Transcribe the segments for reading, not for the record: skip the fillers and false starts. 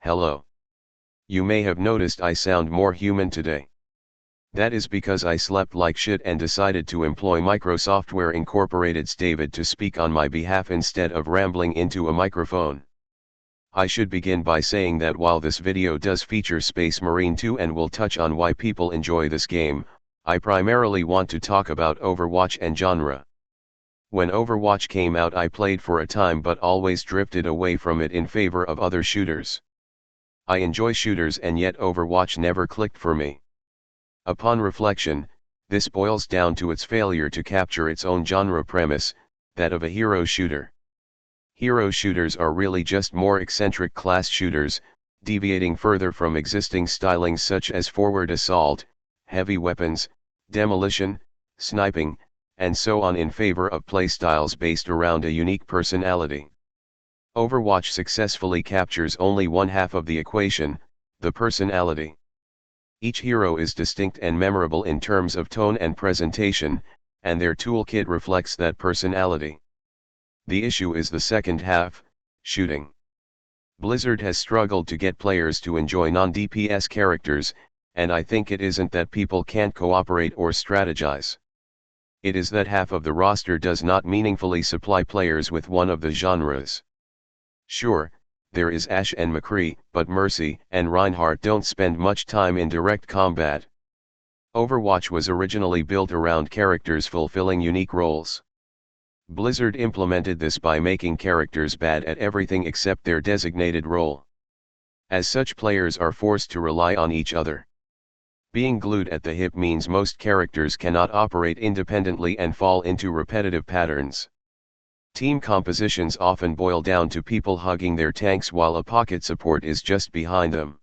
Hello. You may have noticed I sound more human today. That is because I slept like shit and decided to employ Microsoftware Incorporated's David to speak on my behalf instead of rambling into a microphone. I should begin by saying that while this video does feature Space Marine 2 and will touch on why people enjoy this game, I primarily want to talk about Overwatch and genre. When Overwatch came out I played for a time but always drifted away from it in favor of other shooters. I enjoy shooters and yet Overwatch never clicked for me. Upon reflection, this boils down to its failure to capture its own genre premise, that of a hero shooter. Hero shooters are really just more eccentric class shooters, deviating further from existing stylings such as forward assault, heavy weapons, demolition, sniping, and so on in favor of playstyles based around a unique personality. Overwatch successfully captures only one half of the equation, the personality. Each hero is distinct and memorable in terms of tone and presentation, and their toolkit reflects that personality. The issue is the second half, shooting. Blizzard has struggled to get players to enjoy non-DPS characters, and I think it isn't that people can't cooperate or strategize. It is that half of the roster does not meaningfully supply players with one of the genres. Sure, there is Ashe and McCree, but Mercy and Reinhardt don't spend much time in direct combat. Overwatch was originally built around characters fulfilling unique roles. Blizzard implemented this by making characters bad at everything except their designated role. As such, players are forced to rely on each other. Being glued at the hip means most characters cannot operate independently and fall into repetitive patterns. Team compositions often boil down to people hugging their tanks while a pocket support is just behind them.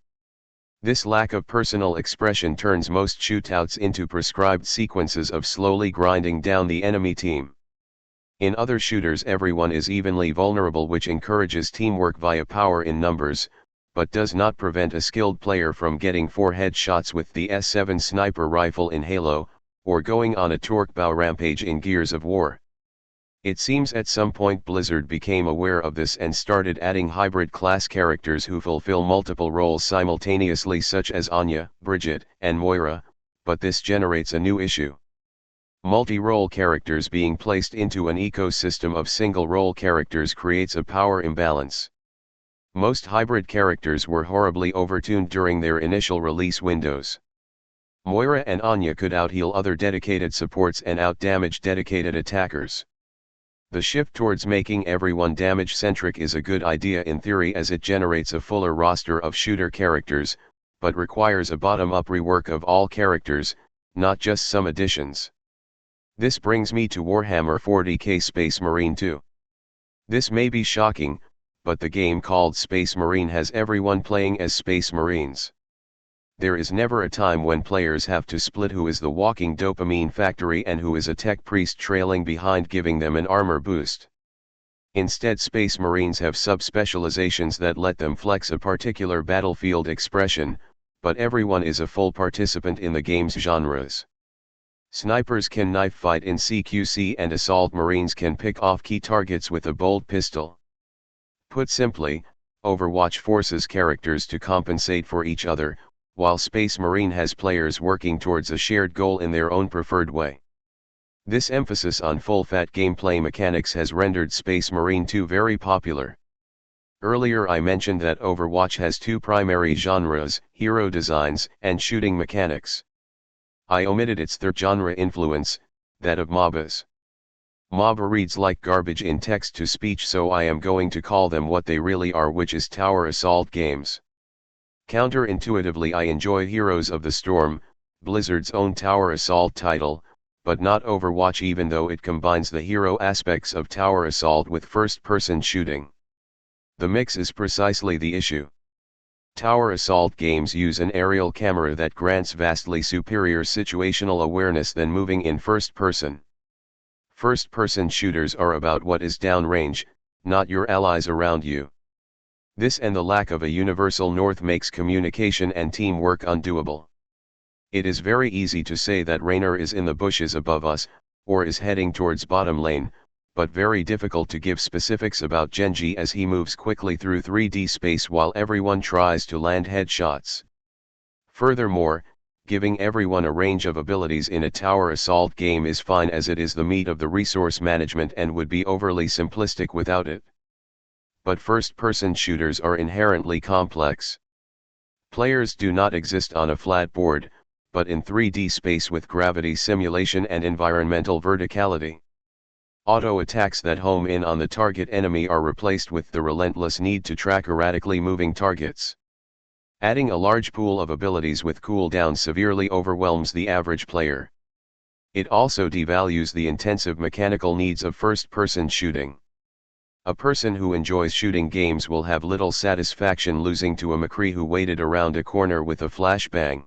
This lack of personal expression turns most shootouts into prescribed sequences of slowly grinding down the enemy team. In other shooters everyone is evenly vulnerable, which encourages teamwork via power in numbers, but does not prevent a skilled player from getting 4 headshots with the S7 sniper rifle in Halo, or going on a torque bow rampage in Gears of War. It seems at some point Blizzard became aware of this and started adding hybrid class characters who fulfill multiple roles simultaneously, such as Anya, Bridget, and Moira, but this generates a new issue. Multi-role characters being placed into an ecosystem of single-role characters creates a power imbalance. Most hybrid characters were horribly overtuned during their initial release windows. Moira and Anya could out-heal other dedicated supports and out-damage dedicated attackers. The shift towards making everyone damage-centric is a good idea in theory, as it generates a fuller roster of shooter characters, but requires a bottom-up rework of all characters, not just some additions. This brings me to Warhammer 40k Space Marine 2. This may be shocking, but the game called Space Marine has everyone playing as Space Marines. There is never a time when players have to split who is the walking dopamine factory and who is a tech priest trailing behind giving them an armor boost. Instead, Space Marines have sub-specializations that let them flex a particular battlefield expression, but everyone is a full participant in the game's genres. Snipers can knife fight in CQC and Assault Marines can pick off key targets with a bolt pistol. Put simply, Overwatch forces characters to compensate for each other, while Space Marine has players working towards a shared goal in their own preferred way. This emphasis on full-fat gameplay mechanics has rendered Space Marine 2 very popular. Earlier I mentioned that Overwatch has two primary genres, hero designs and shooting mechanics. I omitted its third genre influence, that of MOBAs. MOBA reads like garbage in text-to-speech, so I am going to call them what they really are, which is tower assault games. Counterintuitively, I enjoy Heroes of the Storm, Blizzard's own tower assault title, but not Overwatch, even though it combines the hero aspects of tower assault with first-person shooting. The mix is precisely the issue. Tower assault games use an aerial camera that grants vastly superior situational awareness than moving in first person. First-person shooters are about what is downrange, not your allies around you. This and the lack of a universal north makes communication and teamwork undoable. It is very easy to say that Raynor is in the bushes above us, or is heading towards bottom lane, but very difficult to give specifics about Genji as he moves quickly through 3D space while everyone tries to land headshots. Furthermore, giving everyone a range of abilities in a tower assault game is fine as it is the meat of the resource management and would be overly simplistic without it. But first-person shooters are inherently complex. Players do not exist on a flat board, but in 3D space with gravity simulation and environmental verticality. Auto attacks that home in on the target enemy are replaced with the relentless need to track erratically moving targets. Adding a large pool of abilities with cooldown severely overwhelms the average player. It also devalues the intensive mechanical needs of first-person shooting. A person who enjoys shooting games will have little satisfaction losing to a McCree who waited around a corner with a flashbang.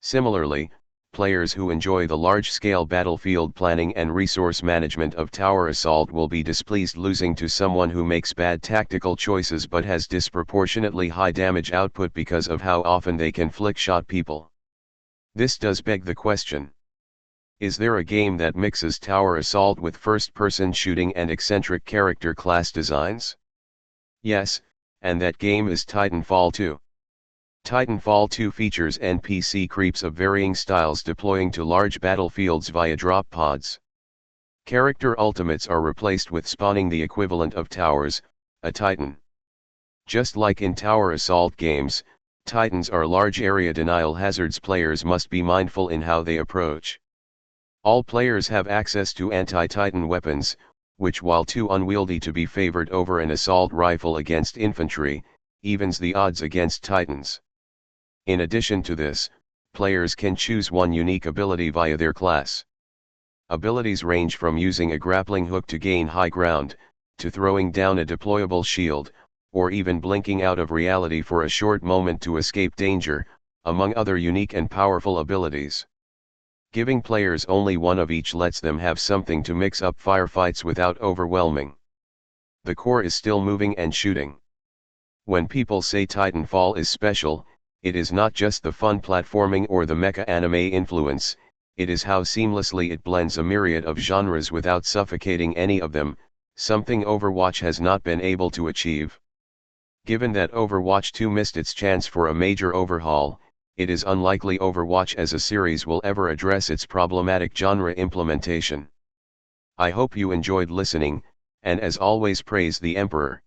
Similarly, players who enjoy the large-scale battlefield planning and resource management of tower assault will be displeased losing to someone who makes bad tactical choices but has disproportionately high damage output because of how often they can flick-shot people. This does beg the question: is there a game that mixes tower assault with first-person shooting and eccentric character class designs? Yes, and that game is Titanfall 2. Titanfall 2 features NPC creeps of varying styles deploying to large battlefields via drop pods. Character ultimates are replaced with spawning the equivalent of towers, a Titan. Just like in tower assault games, Titans are large area denial hazards players must be mindful in how they approach. All players have access to anti-Titan weapons, which while too unwieldy to be favored over an assault rifle against infantry, evens the odds against Titans. In addition to this, players can choose one unique ability via their class. Abilities range from using a grappling hook to gain high ground, to throwing down a deployable shield, or even blinking out of reality for a short moment to escape danger, among other unique and powerful abilities. Giving players only one of each lets them have something to mix up firefights without overwhelming. The core is still moving and shooting. When people say Titanfall is special, it is not just the fun platforming or the mecha anime influence, it is how seamlessly it blends a myriad of genres without suffocating any of them, something Overwatch has not been able to achieve. Given that Overwatch 2 missed its chance for a major overhaul, it is unlikely Overwatch as a series will ever address its problematic genre implementation. I hope you enjoyed listening, and as always praise the Emperor.